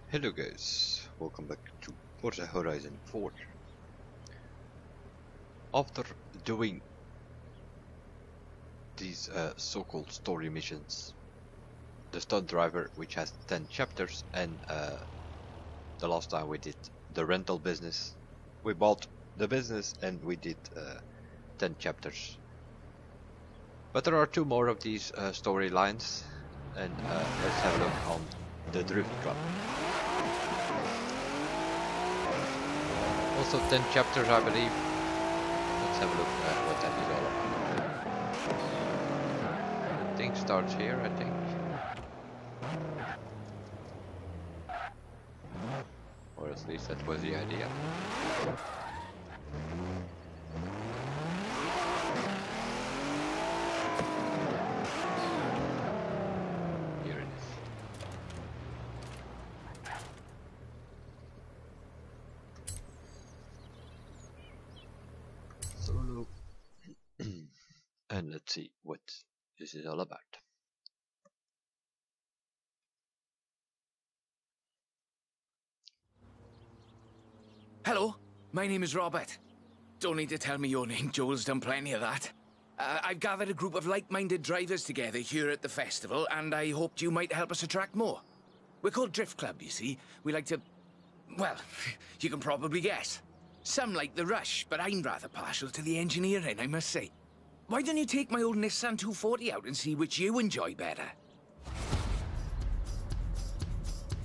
Hello guys, welcome back to Forza Horizon 4. After doing these so-called story missions, the Stunt driver, which has 10 chapters, and the last time we did the rental business, we bought the business and we did 10 chapters. But there are two more of these storylines, and let's have a look on the Drift Club. Also 10 chapters, I believe. Let's have a look at what that is all about. The thing starts here, I think. Or at least that was the idea. Here it is. Solo. And let's see what this is all about. Hello, my name is Robert. Don't need to tell me your name, Joel's done plenty of that. I've gathered a group of like-minded drivers together here at the festival, and I hoped you might help us attract more. We're called Drift Club, you see. We like to... well, you can probably guess. Some like the rush, but I'm rather partial to the engineering, I must say. Why don't you take my old Nissan 240 out and see which you enjoy better?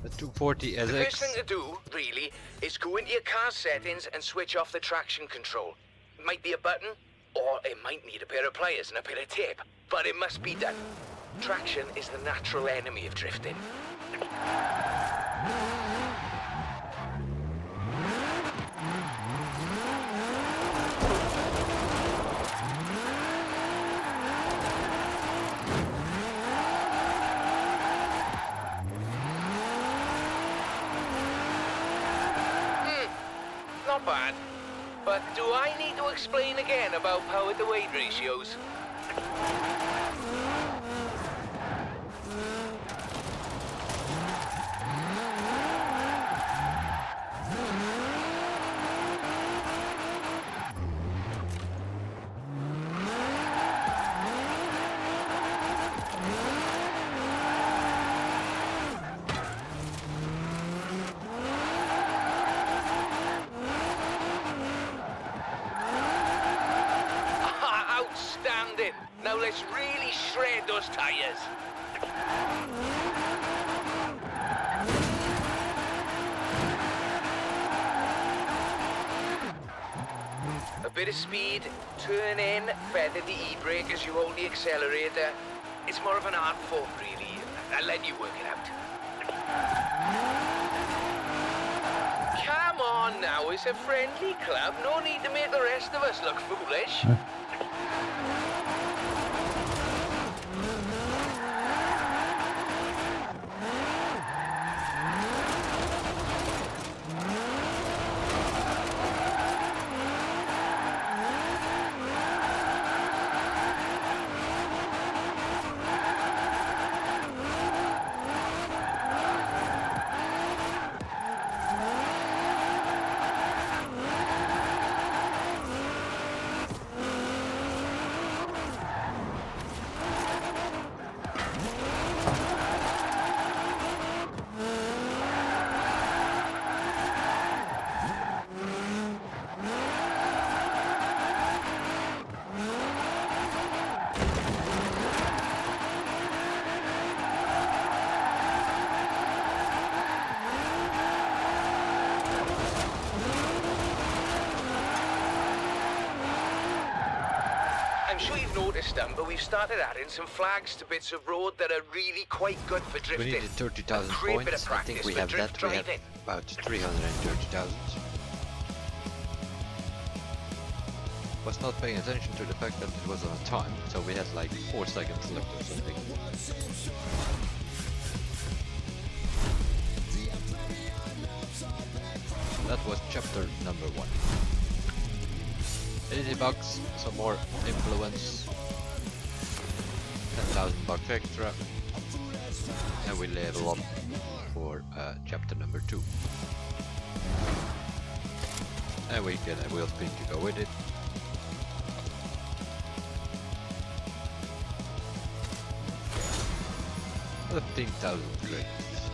The 240 SX. The first thing to do, really, is go into your car's settings and switch off the traction control. It might be a button, or it might need a pair of pliers and a bit of tape, but it must be done. Traction is the natural enemy of drifting. Not bad. But do I need to explain again about power to weight ratios? Outstanding! Now let's really shred those tires. A bit of speed, turn in, feather the e-brake as you hold the accelerator. It's more of an art form, really. I'll let you work it out. Come on now, it's a friendly club. No need to make the rest of us look foolish. I'm sure you've noticed them, but we've started adding some flags to bits of road that are really quite good for drifting. We needed 30,000 points. I think we have that. We have about 330,000. Was not paying attention to the fact that it was on time, so we had like 4 seconds left or something. That was chapter number 1. 80 bucks, some more influence, 10,000 bucks extra, and we level up for chapter number 2. And we get a wheel spin to go with it. $15,000 credits.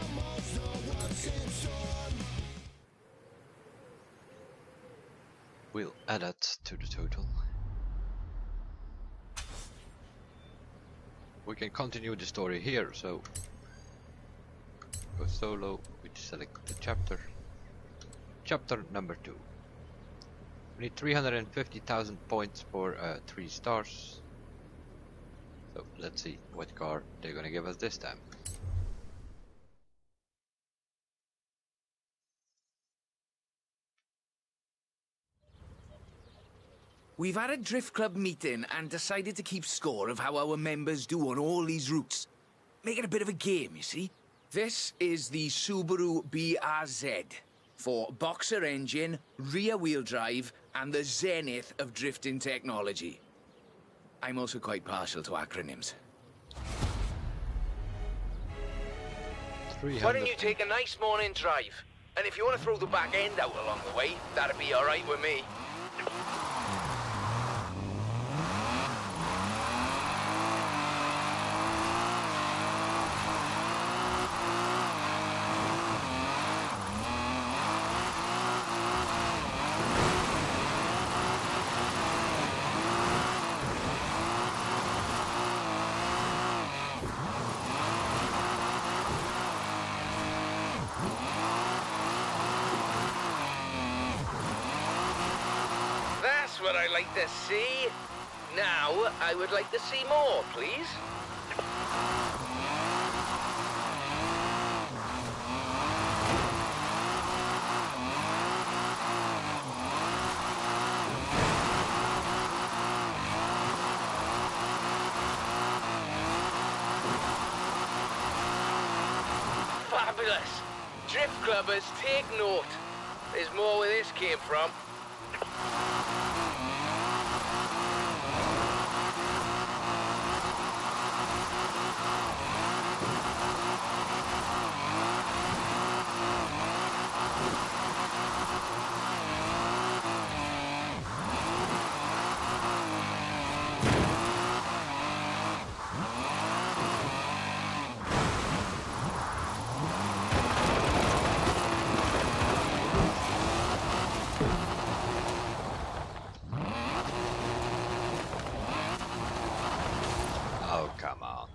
We'll add that to the total. We can continue the story here, so go solo, we select the chapter. Chapter number 2. We need 350,000 points for 3 stars. So let's see what car they're gonna give us this time. We've had a drift club meeting and decided to keep score of how our members do on all these routes. Make it a bit of a game, you see. This is the Subaru BRZ for boxer engine, rear wheel drive, and the zenith of drifting technology. I'm also quite partial to acronyms. Why don't you take a nice morning drive? And if you want to throw the back end out along the way, that'd be alright with me. What I like to see. Now, I would like to see more, please. Fabulous. Drift clubbers, take note. There's more where this came from. Oh, come on.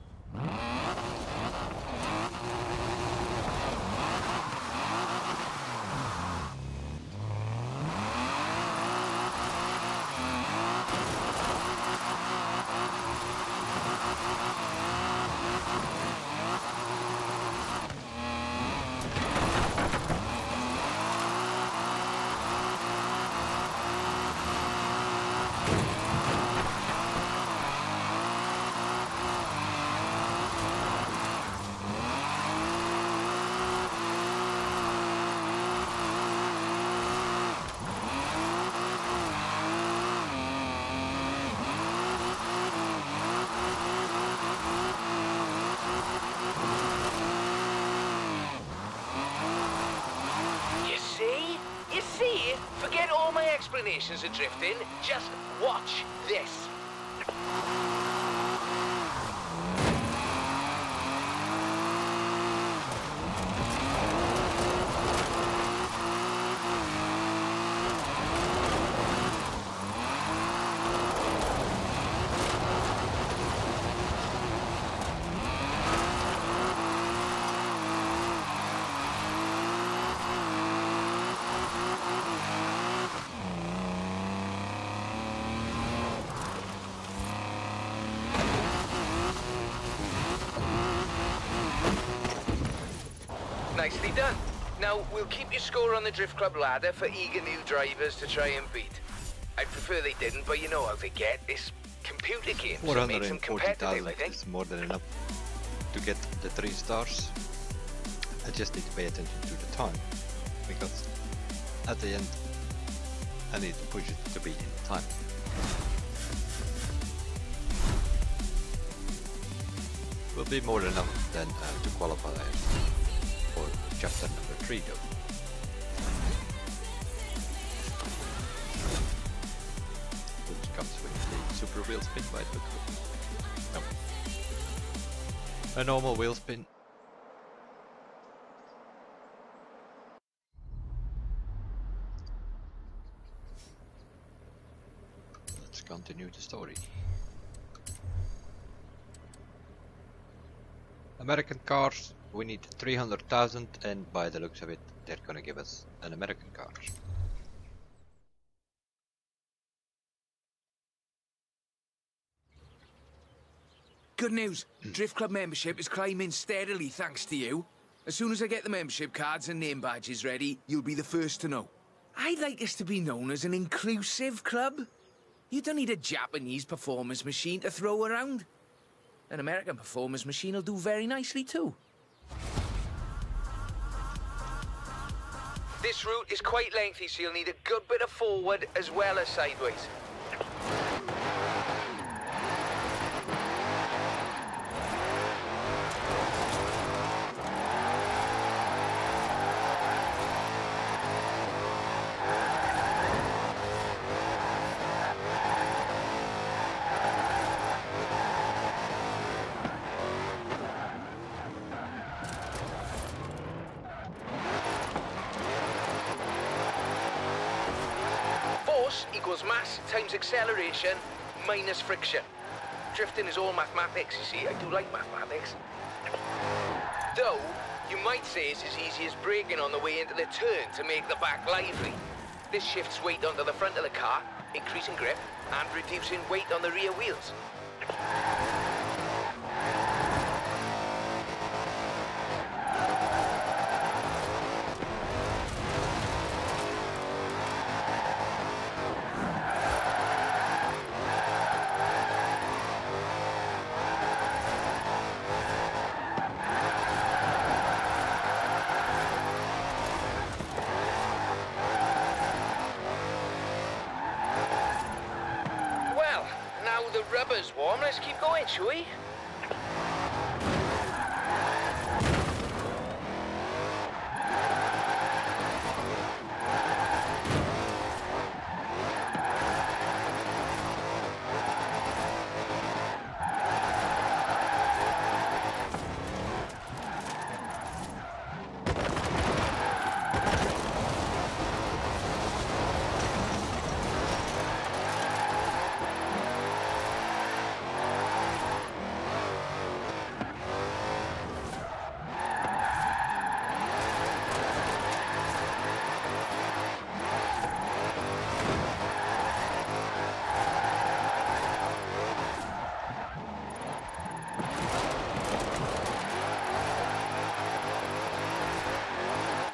Forget all my explanations of drifting. Just watch this. Nicely done. Now, we'll keep your score on the Drift Club ladder for eager new drivers to try and beat. I'd prefer they didn't, but you know how they get. It's computer games that make them competitive, I think. is more than enough to get the 3 stars. I just need to pay attention to the time, because at the end I need to push it to be in time. Will be more than enough then to qualify for chapter number 3 though. Which comes with the super wheel spin, might look good. No. A normal wheel spin. Let's continue the story. American cars, we need 300,000, and by the looks of it, they're gonna give us an American car. Good news. Drift Club membership is climbing steadily thanks to you. As soon as I get the membership cards and name badges ready, you'll be the first to know. I'd like us to be known as an inclusive club. You don't need a Japanese performance machine to throw around. An American performance machine will do very nicely too. This route is quite lengthy, so you'll need a good bit of forward as well as sideways. Equals mass times acceleration minus friction. Drifting is all mathematics, you see. I do like mathematics. Though, you might say it's as easy as braking on the way into the turn to make the back lively. This shifts weight onto the front of the car, increasing grip and reducing weight on the rear wheels. Rubber's warm, let's keep going, shall we?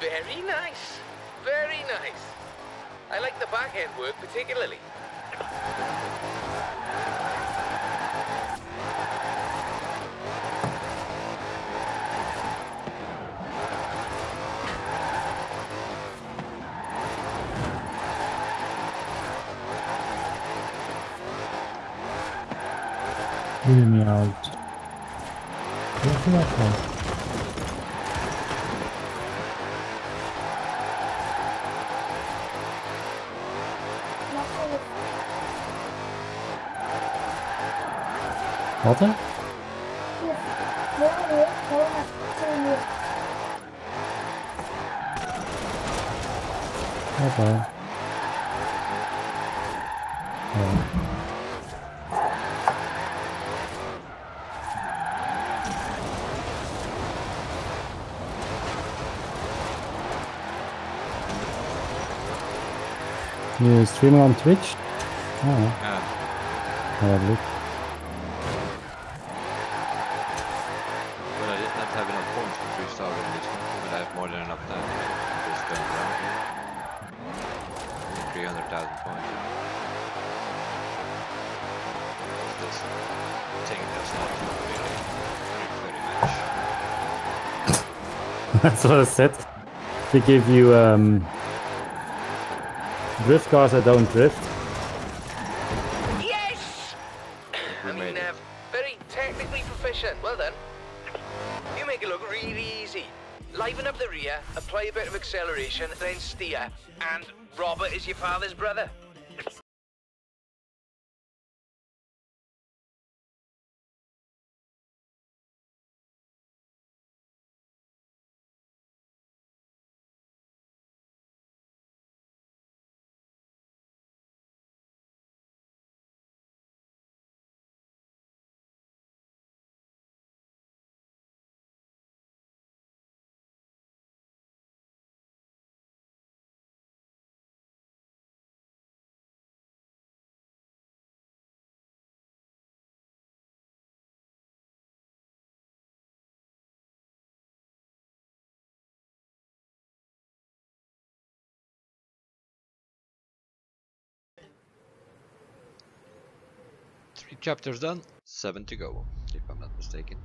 Very nice. Very nice. I like the back end work particularly. Hear me out. Where's that from? Wat hè? Oké. You streaming on Twitch? Oh. Yeah. Look. Well, I did not have enough points to restart on this one, but I have more than enough time to just turn around here. 300,000 points. This thing does not really very much. That's what I said. They give you drift cars that don't drift. Yes! I mean, very technically proficient. Well done. You make it look really easy. Liven up the rear, apply a bit of acceleration, then steer. And Robert is your father's brother. Three chapters done, 7 to go, if I'm not mistaken.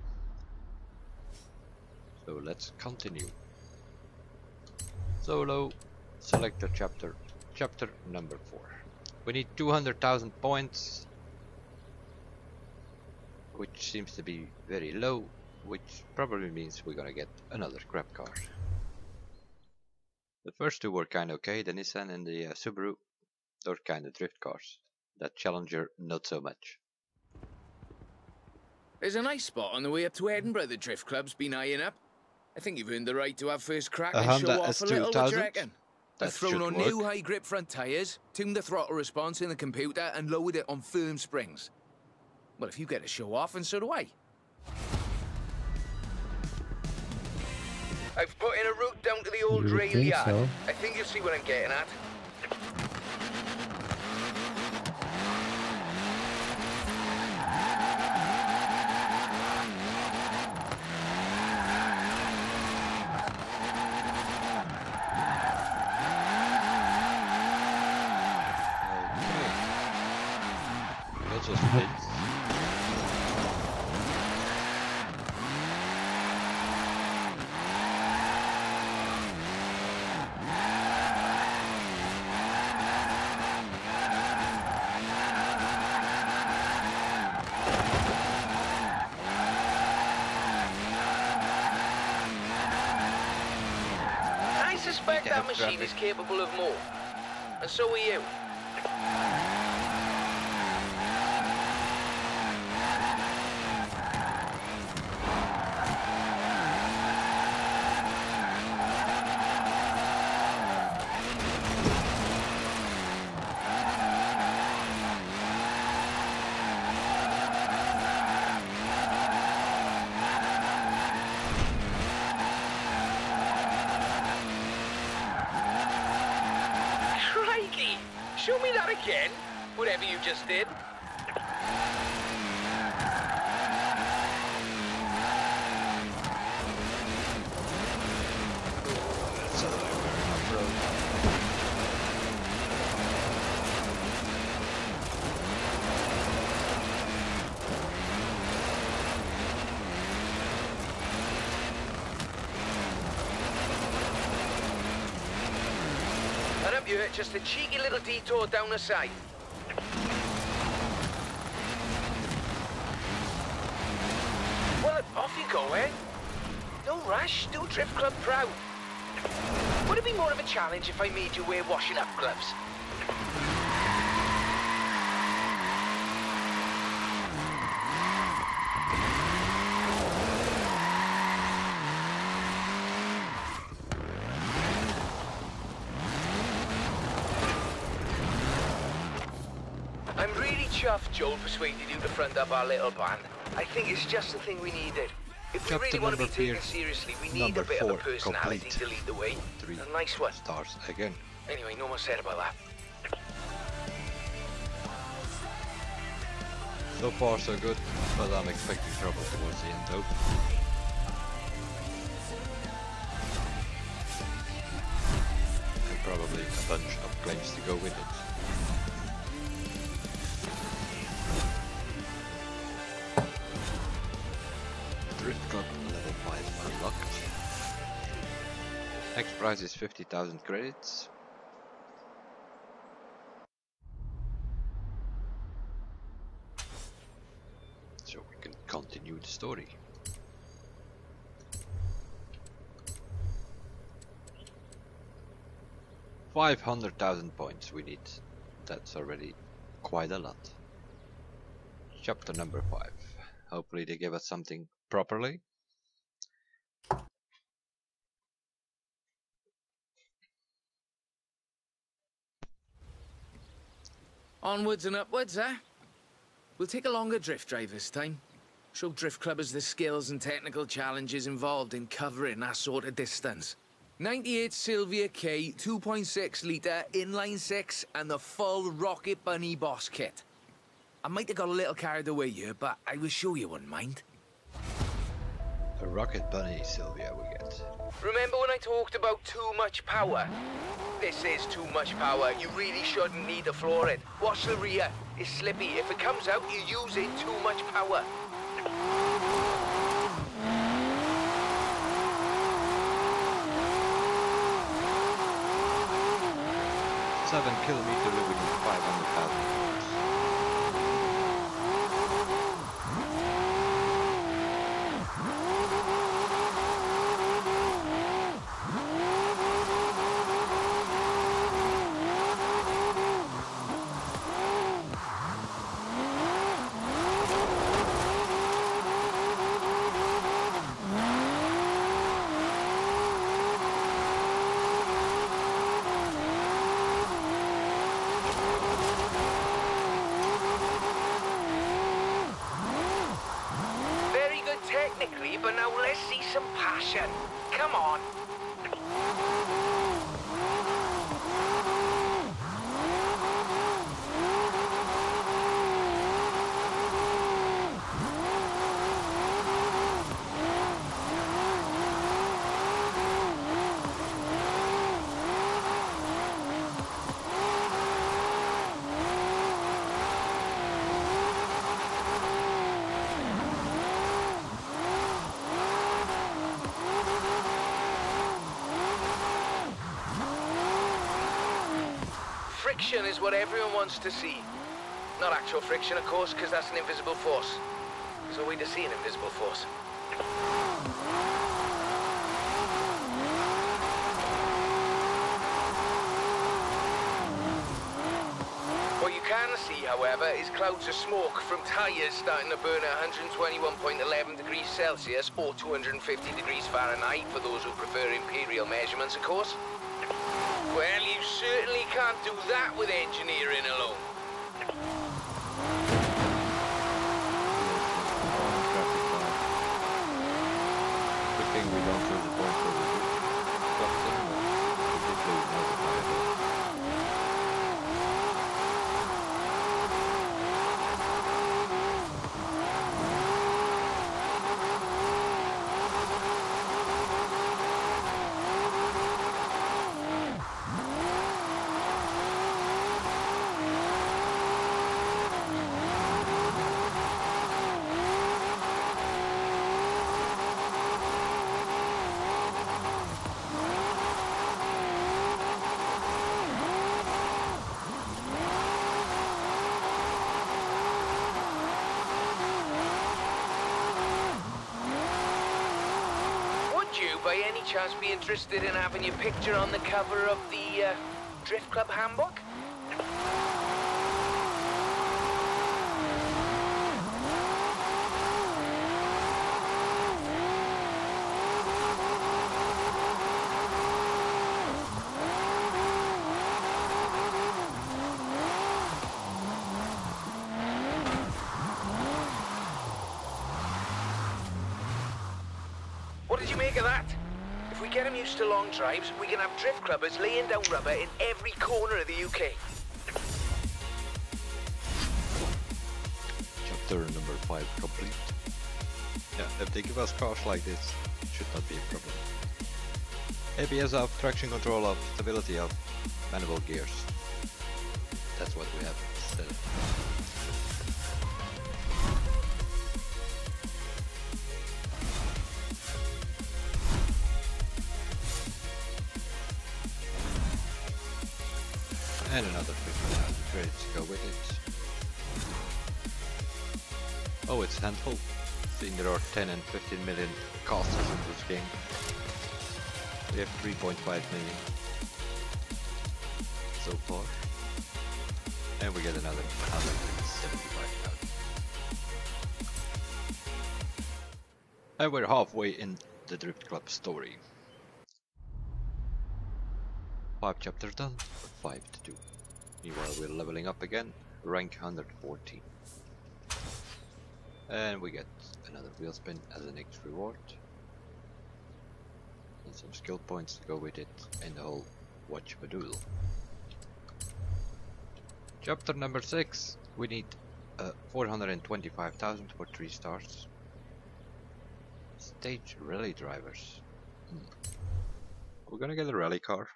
So let's continue. Solo, select a chapter. Chapter number 4. We need 200,000 points, which seems to be very low, which probably means we're gonna get another crap car. The first two were kinda okay, the Nissan and the Subaru. They're kinda drift cars. That Challenger, not so much. There's a nice spot on the way up to Edinburgh the Drift Club's been eyeing up. I think you've earned the right to have first crack A and show Honda off a little, what do you S2000? reckon? That I've thrown should on work. new high grip front tyres, tuned the throttle response in the computer and lowered it on firm springs. Well, if you get to show off, and so do I. I've put in a route down to the old You rail think yard. so? I think you'll see what I'm getting at. Lots of spins. I suspect that machine is capable of more. And so are you. Crikey! Show me that again, whatever you just did. And up here, just a cheeky little detour down the side. Well, off you go, eh? No rush, do Drift Club proud. Would it be more of a challenge if I made you wear washing up gloves? I'm really chuffed Joel persuaded you to front up our little band. I think it's just the thing we needed. If we Chapter really want to be number taken four. seriously, we need Number a bit of a 4 personality complete. to lead the way. 3 A nice one. stars again. Anyway, no more said about that. So far so good, but I'm expecting trouble towards the end though. And probably a bunch of claims to go with it. Drift Club level 5 unlocked. Next prize is 50,000 credits. So we can continue the story. 500,000 points we need. That's already quite a lot. Chapter number 5. Hopefully they give us something properly. Onwards and upwards, eh? We'll take a longer drift drive this time. Show drift clubbers the skills and technical challenges involved in covering that sort of distance. 98 Sylvia K, 2.6 litre, inline 6, and the full Rocket Bunny boss kit. I might have got a little carried away here, but I was sure you wouldn't mind. A Rocket Bunny, Sylvia, we get. Remember when I talked about too much power? This is too much power. You really shouldn't need to floor it. Watch the rear. It's slippy. If it comes out, you're using too much power. 7 kilometer we need 500,000. Technically, but now let's see some passion. Come on. Friction is what everyone wants to see. Not actual friction, of course, because that's an invisible force. There's no way to see an invisible force. What you can see, however, is clouds of smoke from tyres starting to burn at 121.11 degrees Celsius or 250 degrees Fahrenheit for those who prefer imperial measurements, of course. Well, you certainly can't do that with engineering alone. Good thing we don't lose the points for the club By any chance be interested in having your picture on the cover of the Drift Club handbook? What did you make of that? If we get them used to long drives, we can have drift clubbers laying down rubber in every corner of the UK. Chapter number 5 complete. Yeah, if they give us cars like this, it should not be a problem. ABS off, traction control off, stability off, manual gears. That's what we have instead. And another 50,000 credits to go with it. Oh, it's handful. I think there are 10 and 15 million casters in this game. We have 3.5 million. so far. And we get another 175,000. And we're halfway in the Drift Club story. 5 chapters done, 5 to do. Meanwhile we're leveling up again, rank 114. And we get another wheel spin as a next reward. And some skill points to go with it, and the whole watch Badoodle. Chapter number 6. We need 425,000 for 3 stars. Stage rally drivers. We're gonna get a rally car.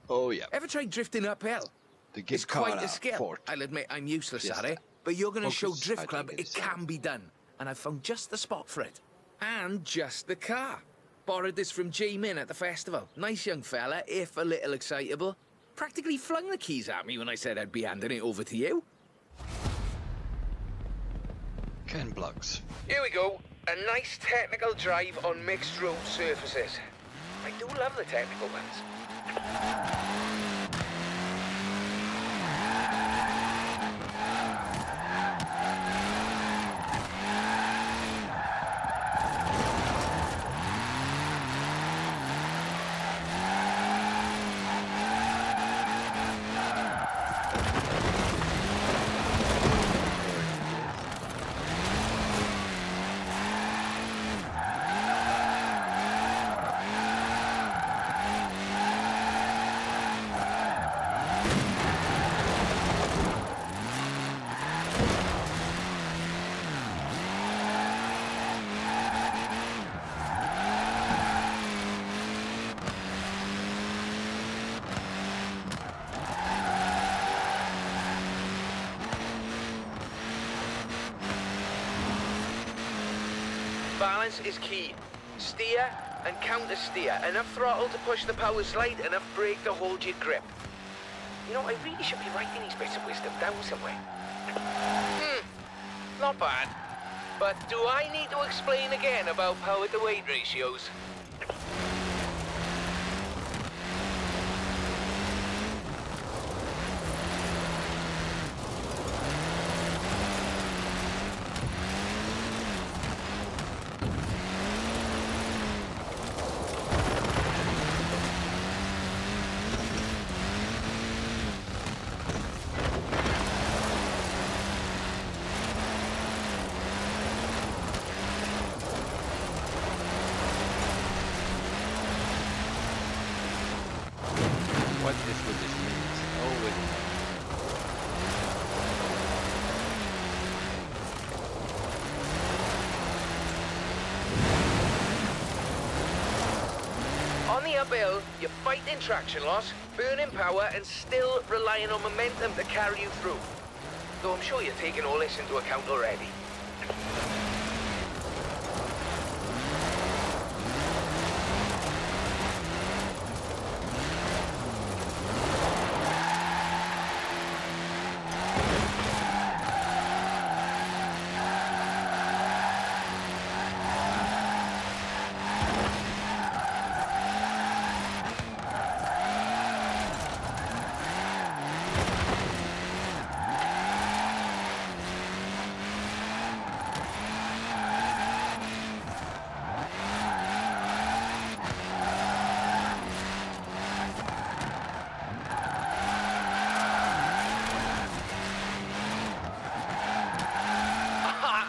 Oh yeah. Ever tried drifting uphill? It's quite a skill. Fort. I'll admit I'm useless Yes, at it, but you're going to show Focus, Drift I Club think it it's can be done. And I've found just the spot for it. And just the car. Borrowed this from J-Min at the festival. Nice young fella, if a little excitable. Practically flung the keys at me when I said I'd be handing it over to you. Ken blocks. Here we go. A nice technical drive on mixed road surfaces. I do love the technical ones. Balance is key. Steer and counter steer. Enough throttle to push the power slide, enough brake to hold your grip. You know, I really should be writing these bits of wisdom down somewhere. Not bad. But do I need to explain again about power to weight ratios? What is with this minute? Oh, wait. On the uphill, you're fighting traction loss, burning power, and still relying on momentum to carry you through. Though I'm sure you're taking all this into account already.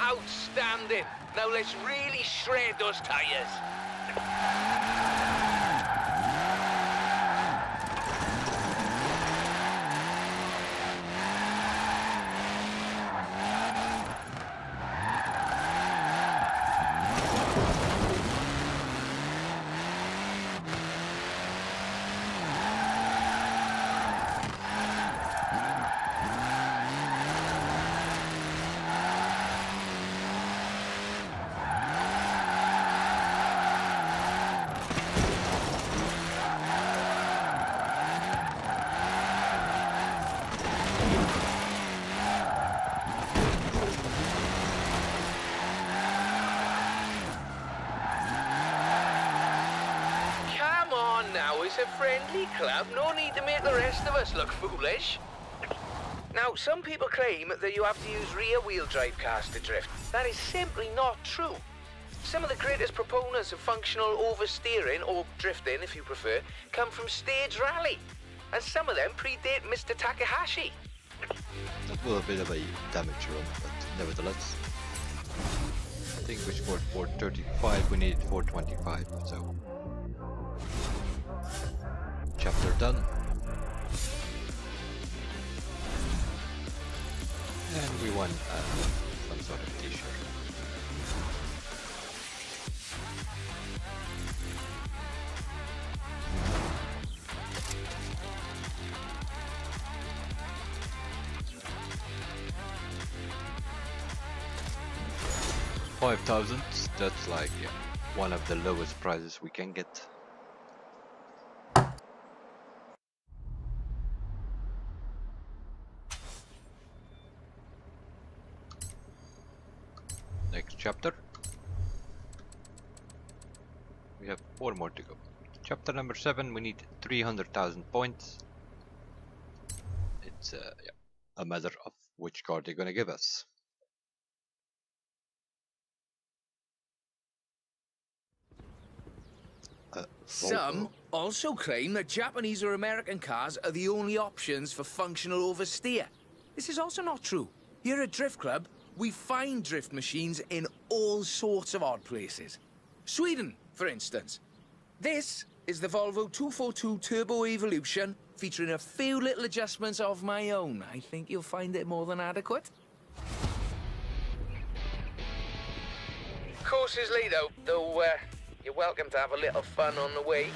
Outstanding! Now let's really shred those tires. It's a friendly club, no need to make the rest of us look foolish. Now, some people claim that you have to use rear-wheel drive cars to drift. That is simply not true. Some of the greatest proponents of functional oversteering, or drifting if you prefer, come from stage rally. And some of them predate Mr. Takahashi. That was a bit of a damage roll, but nevertheless. I think we scored 435, we needed 425, so... Chapter done. And we won some sort of t-shirt. $5,000, that's like one of the lowest prizes we can get. Next chapter. We have 4 more to go. Chapter number 7, we need 300,000 points. It's a matter of which card they're gonna give us. Some also claim that Japanese or American cars are the only options for functional oversteer. This is also not true. Here at Drift Club, we find drift machines in all sorts of odd places. Sweden, for instance. This is the Volvo 242 Turbo Evolution, featuring a few little adjustments of my own. I think you'll find it more than adequate. Course is late out, though you're welcome to have a little fun on the way.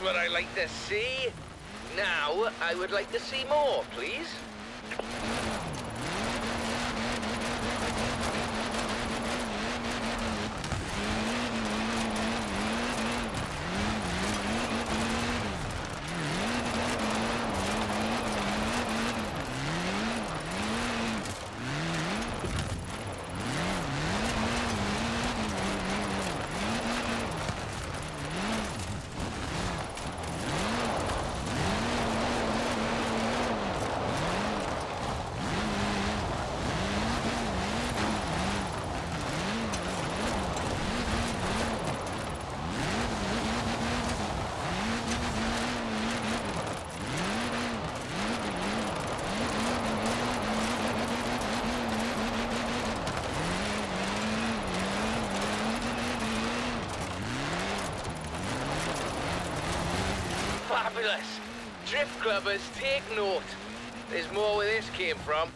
What I like to see. Now, I would like to see more, please. Fabulous! Drift clubbers, take note. There's more where this came from.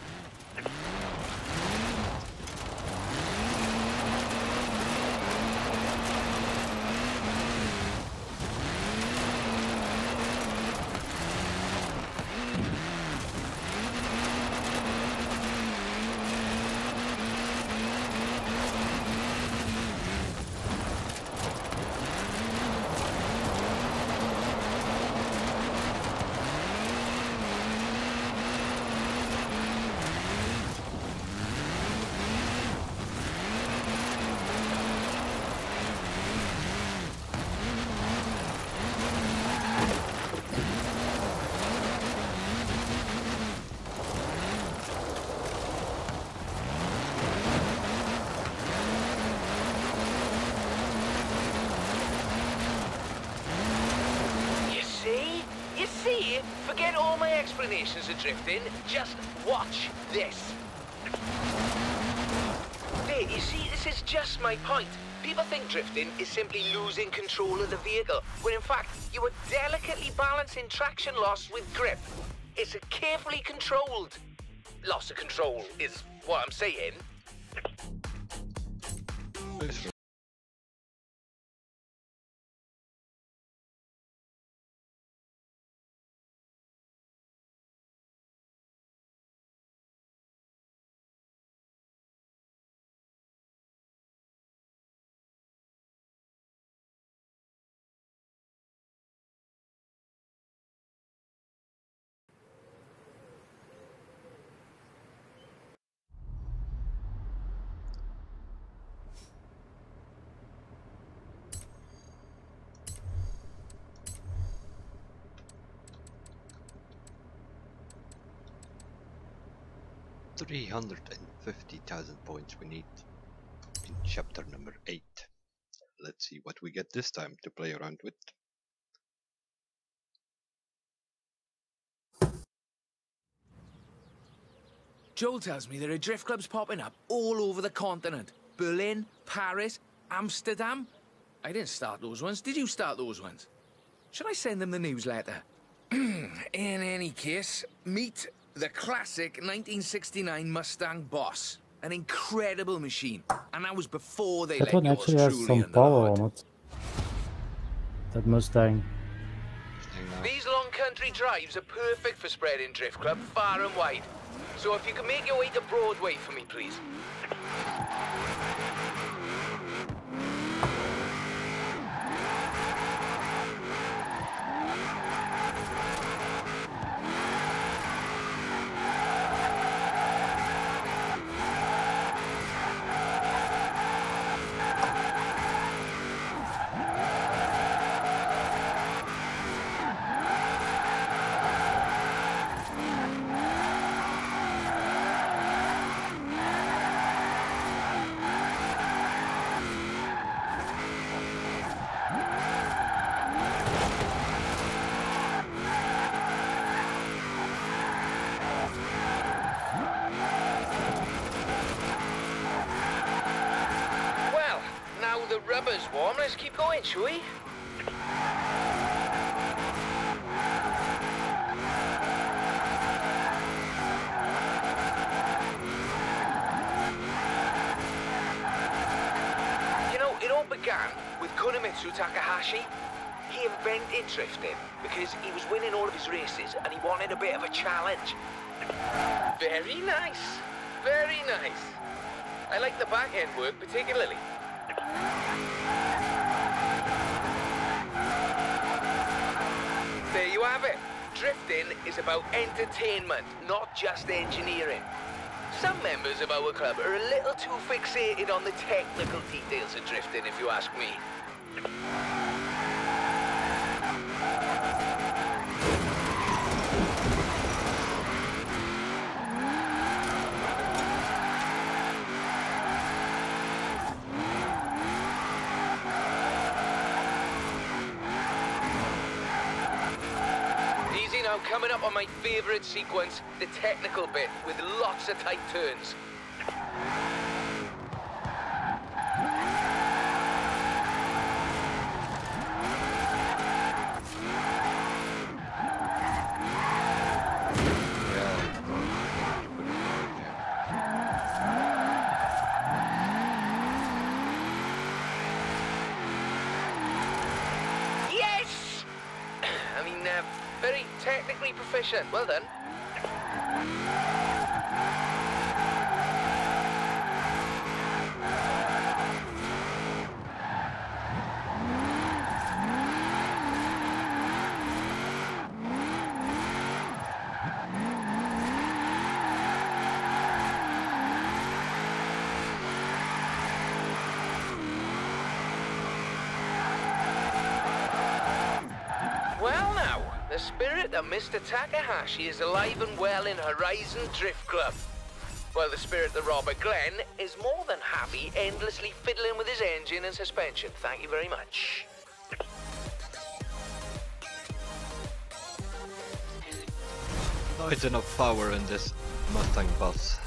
forget all my explanations of drifting. Just watch this. There, you see, this is just my point. People think drifting is simply losing control of the vehicle, when in fact, you are delicately balancing traction loss with grip. It's a carefully controlled loss of control, is what I'm saying. $350,000 points we need in chapter number 8. Let's see what we get this time to play around with. Joel tells me there are drift clubs popping up all over the continent. Berlin, Paris, Amsterdam. I didn't start those ones. Did you start those ones? Should I send them the newsletter? In any case, meet the classic 1969 Mustang Boss. An incredible machine. And that was before they That let one yours actually has truly some under the power hood. on it. That Mustang. These long country drives are perfect for spreading drift club far and wide. So if you can make your way to Broadway for me, please. The rubber's warm, let's keep going, shall we? You know, it all began with Kunimitsu Takahashi. He invented drifting because he was winning all of his races and he wanted a bit of a challenge. Very nice, very nice. I like the back end work particularly. There you have it. Drifting is about entertainment, not just engineering. Some members of our club are a little too fixated on the technical details of drifting, if you ask me. Now coming up on my favourite sequence, the technical bit with lots of tight turns. Yes! I mean, very technically proficient. Well done. Well now, the spirit of Mr. Takahashi is alive and well in Horizon Drift Club. While the spirit of Robert Glenn is more than happy endlessly fiddling with his engine and suspension. Thank you very much. Not enough power in this Mustang bus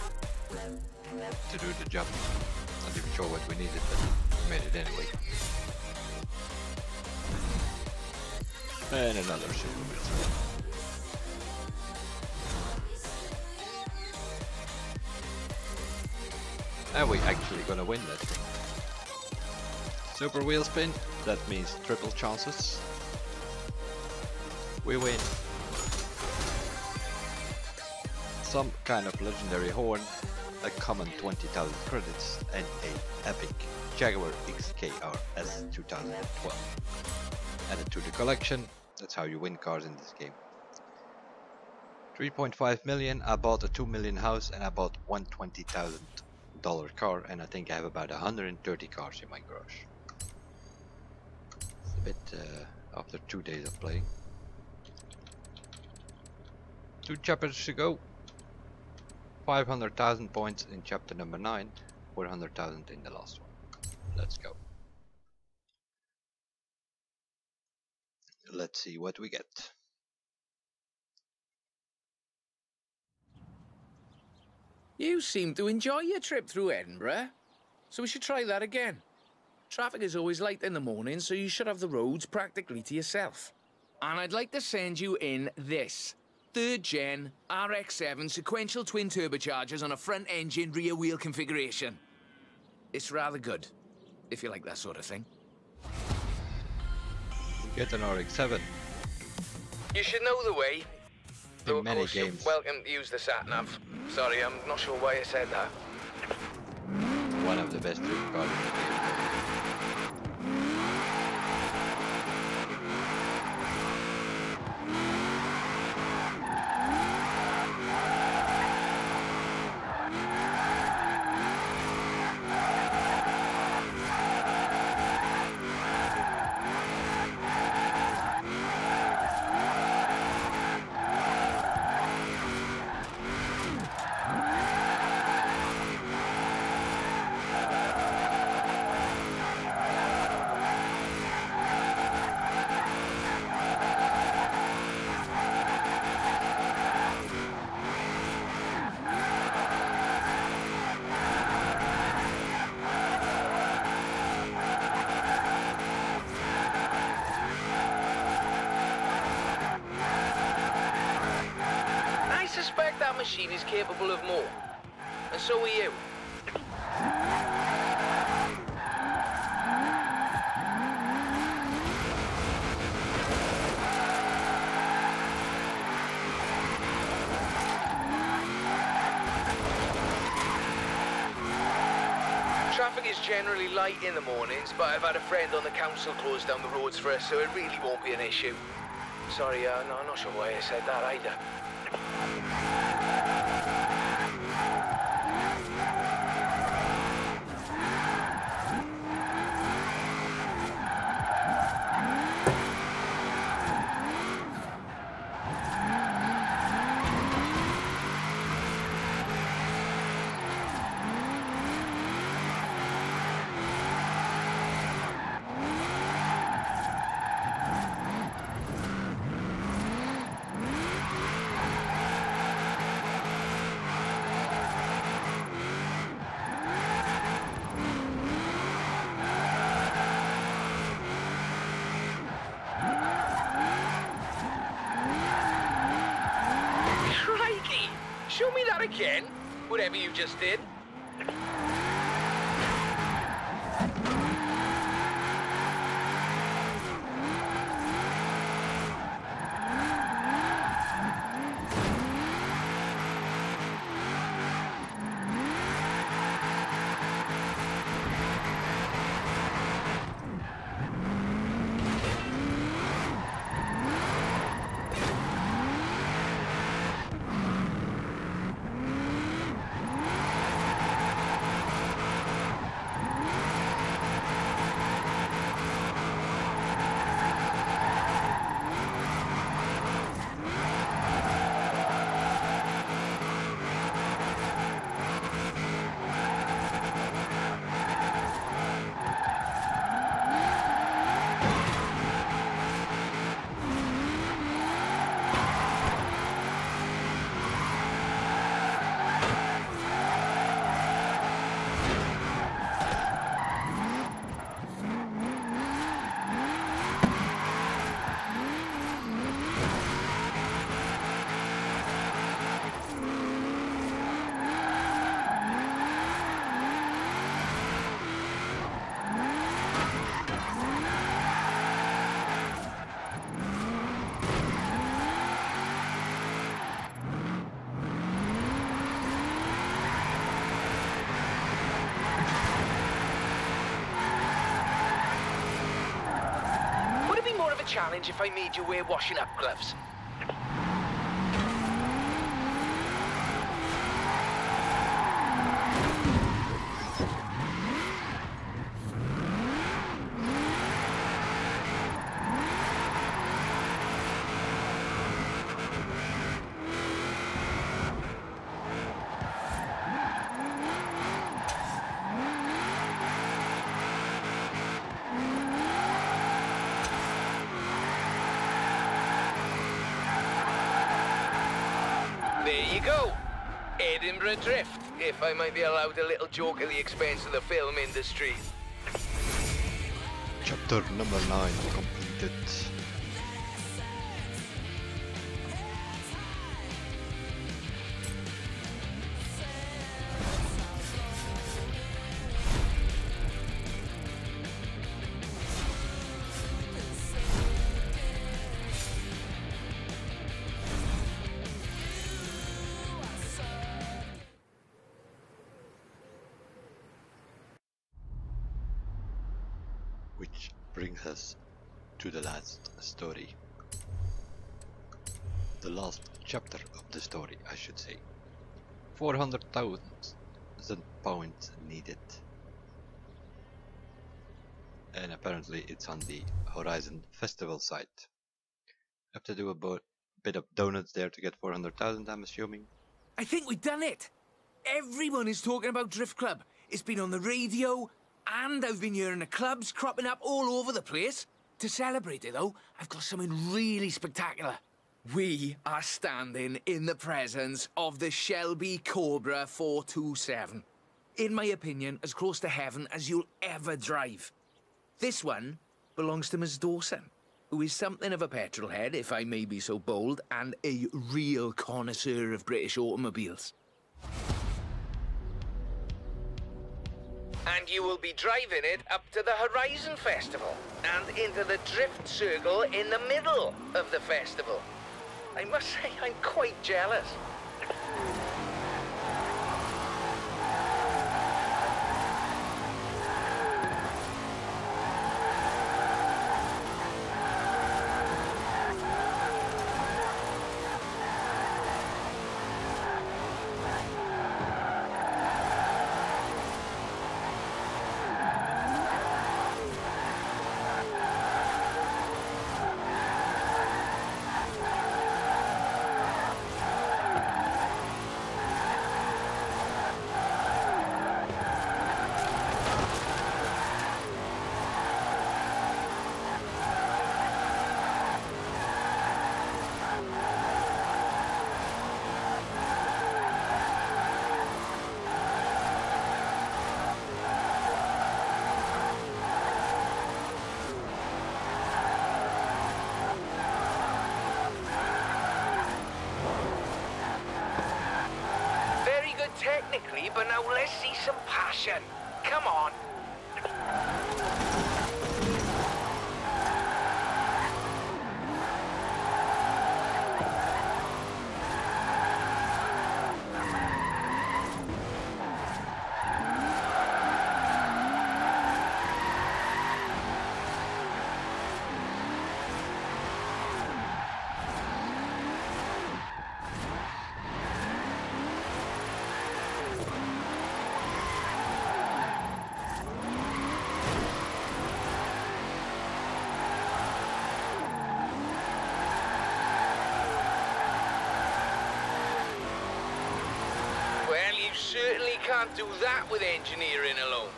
to do the job. Not even sure what we needed, but we made it anyway. And another super wheel. And we actually gonna win that thing. Super wheel spin, that means triple chances. We win. Some kind of legendary horn, a common 20,000 credits, and a epic Jaguar XKR S 2012. Added to the collection. That's how you win cars in this game. 3.5 million. I bought a 2 million house and I bought one $20,000 car, and I think I have about 130 cars in my garage. It's a bit after 2 days of playing. 2 chapters to go. 500,000 points in chapter number 9, 400,000 in the last one. Let's go. Let's see what we get. You seem to enjoy your trip through Edinburgh, so we should try that again. Traffic is always light in the morning, so you should have the roads practically to yourself. And I'd like to send you in this 3rd gen RX-7 sequential twin turbochargers on a front engine rear wheel configuration. It's rather good, if you like that sort of thing. Get an RX-7. You should know the way. Though of many course you're games. welcome to use the sat-nav. Sorry, I'm not sure why I said that. One of the best dream cars in the game. That machine is capable of more, and so are you. Traffic is generally light in the mornings, but I've had a friend on the council close down the roads for us, so it really won't be an issue. Sorry, no, I'm not sure why I said that either. Show me that again, whatever you just did. a challenge if I made you wear washing up gloves? There you go. Edinburgh Drift, if I might be allowed a little joke at the expense of the film industry. Chapter number 9 completed. Which brings us to the last story. The last chapter of the story, I should say. 400,000 points needed. And apparently it's on the Horizon Festival site. Have to do a bit of donuts there to get 400,000, I'm assuming. I think we've done it. Everyone is talking about Drift Club. It's been on the radio, and I've been hearing the clubs cropping up all over the place. To celebrate it, though, I've got something really spectacular. We are standing in the presence of the Shelby Cobra 427. In my opinion, as close to heaven as you'll ever drive. This one belongs to Miss Dawson, who is something of a petrol head, if I may be so bold, and a real connoisseur of British automobiles. And you will be driving it up to the Horizon Festival and into the drift circle in the middle of the festival. I must say, I'm quite jealous. Technically, but now let's see some passion. Come on. Certainly can't do that with engineering alone.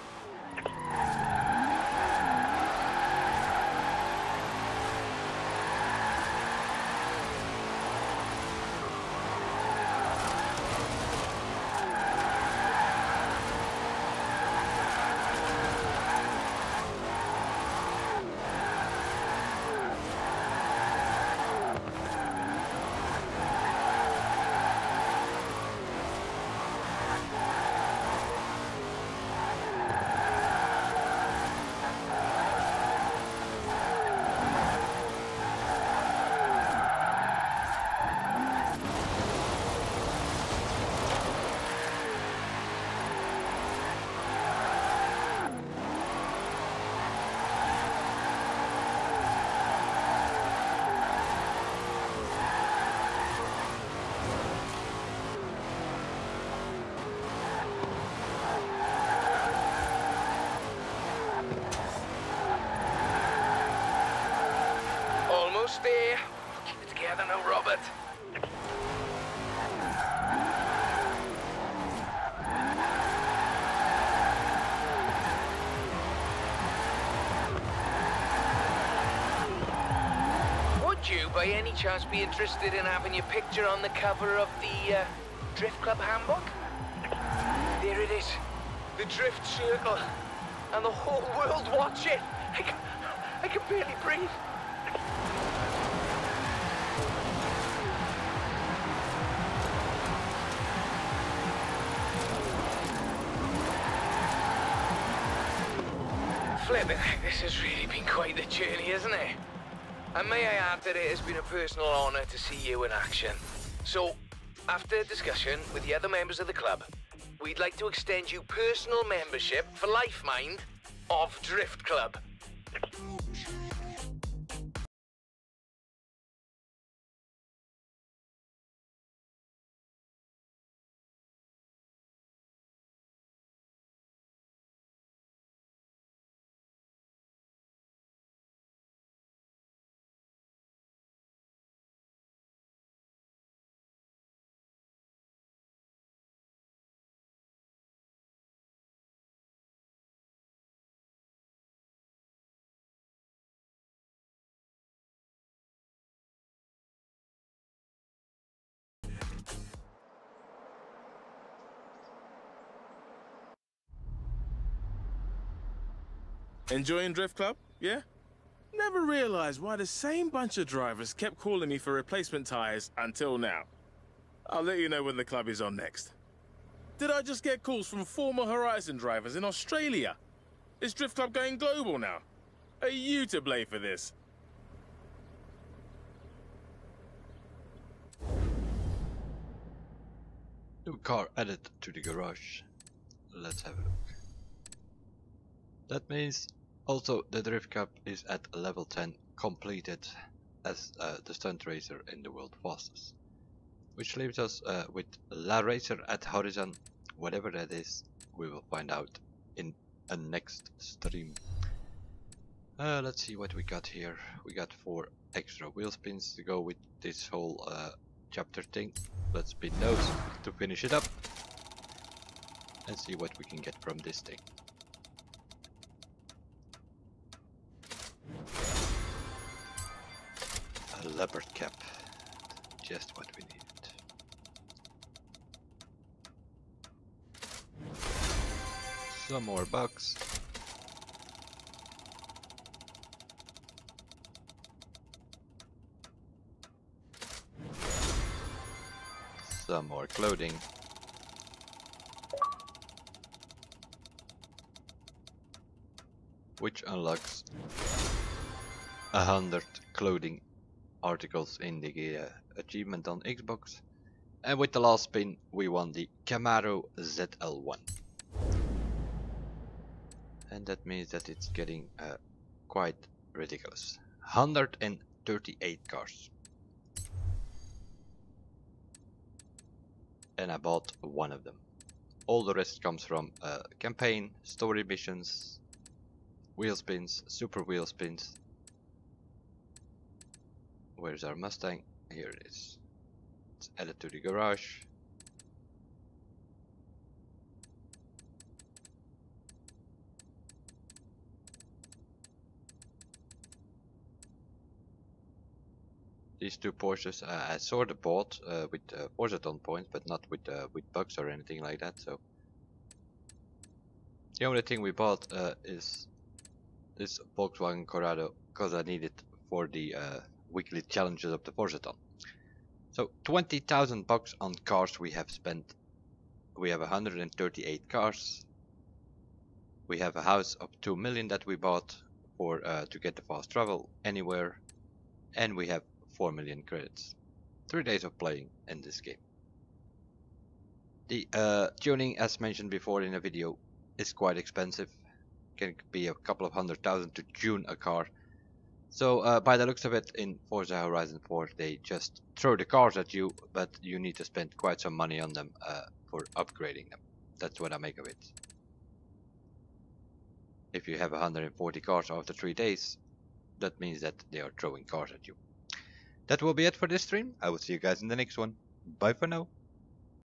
almost there. Keep it together now, Robert. Would you, by any chance, be interested in having your picture on the cover of the Drift Club handbook? There it is. The Drift Circle. And the whole world watch it. I can barely breathe. Flippin', this has really been quite the journey, hasn't it? And may I add that it has been a personal honour to see you in action. So, after discussion with the other members of the club, we'd like to extend you personal membership for life, mind, of Drift Club. Enjoying Drift Club, yeah? Never realized why the same bunch of drivers kept calling me for replacement tires until now. I'll let you know when the club is on next. Did I just get calls from former Horizon drivers in Australia? Is Drift Club going global now? Are you to blame for this? New car added to the garage. Let's have a look. That means also the Drift Cup is at level 10 completed as the stunt racer in the world fastest. Which leaves us with La Racer at Horizon. Whatever that is, we will find out in a next stream. Let's see what we got here. We got 4 extra wheel spins to go with this whole chapter thing. Let's spin those to finish it up and see what we can get from this thing. A leopard cap, just what we needed. Some more bugs. Some more clothing. Which unlocks 100 clothing articles in the achievement on Xbox. And with the last spin we won the Camaro ZL1. And that means that it's getting quite ridiculous. 138 cars. And I bought one of them. All the rest comes from campaign, story missions, wheel spins, super wheel spins. Where's our Mustang? Here it is. Let's add it to the garage. These 2 Porsches I sort of bought with Forza points, but not with bugs or anything like that. So the only thing we bought is this Volkswagen Corrado because I need it for the weekly challenges of the Forzathon. So 20,000 bucks on cars we have spent. We have 138 cars. We have a house of 2 million that we bought for to get the fast travel anywhere, and we have 4 million credits. 3 days of playing in this game. The tuning, as mentioned before in a video, is quite expensive. Can be a couple of 100,000 to tune a car. So by the looks of it, in Forza Horizon 4 they just throw the cars at you, but you need to spend quite some money on them for upgrading them. That's what I make of it. If you have 140 cars after 3 days, that means that they are throwing cars at you. That will be it for this stream. I will see you guys in the next one. Bye for now.